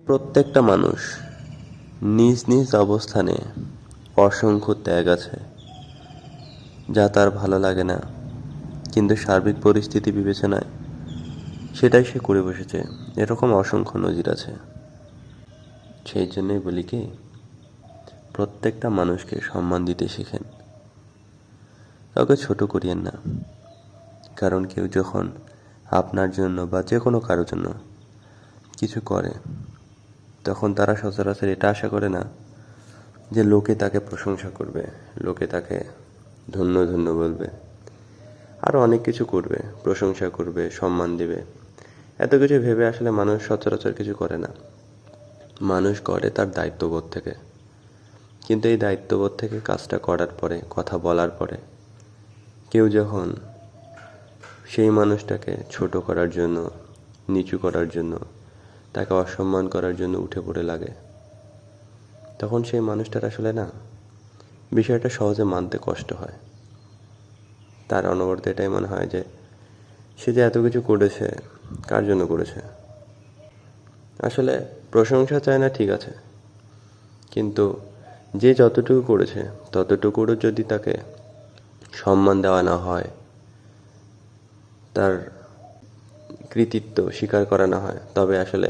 প্রত্যেকটা মানুষ নিজ নিজ অবস্থানে অসংখ্য ত্যাগ আছে, যা তার ভালো লাগে না, কিন্তু সার্বিক পরিস্থিতি বিবেচনায় সেটাই সে করে বসেছে। এরকম অসংখ্য নজির আছে। সেই জন্যই বলি কি, প্রত্যেকটা মানুষকে সম্মান দিতে শেখেন, কাউকে ছোট করিয়েন না। কারণ কেউ যখন আপনার জন্য বা যে কোনো কারোর জন্য কিছু করে, তখন তারা সচরাচর এটা আশা করে না যে লোকে তাকে প্রশংসা করবে, লোকে তাকে ধন্য ধন্য বলবে, আরও অনেক কিছু করবে, প্রশংসা করবে, সম্মান দেবে। এত কিছু ভেবে আসলে মানুষ সচরাচর কিছু করে না। মানুষ করে তার দায়িত্ববোধ থেকে। কিন্তু এই দায়িত্ববোধ থেকে কাজটা করার পরে, কথা বলার পরে, কেউ যখন সেই মানুষটাকে ছোট করার জন্য, নিচু করার জন্য, তাকে অসম্মান করার জন্য উঠে পড়ে লাগে, তখন সেই মানুষটার আসলে না বিষয়টা সহজে মানতে কষ্ট হয়। তার অনবরত এটাই মনে হয় যে সে যে এত কিছু করেছে, কার জন্য করেছে। আসলে প্রশংসা চায় না, ঠিক আছে, কিন্তু যে যতটুকু করেছে ততটুকুরও যদি তাকে সম্মান দেওয়া না হয়, তার কৃতিত্ব স্বীকার করা না হয়, তবে আসলে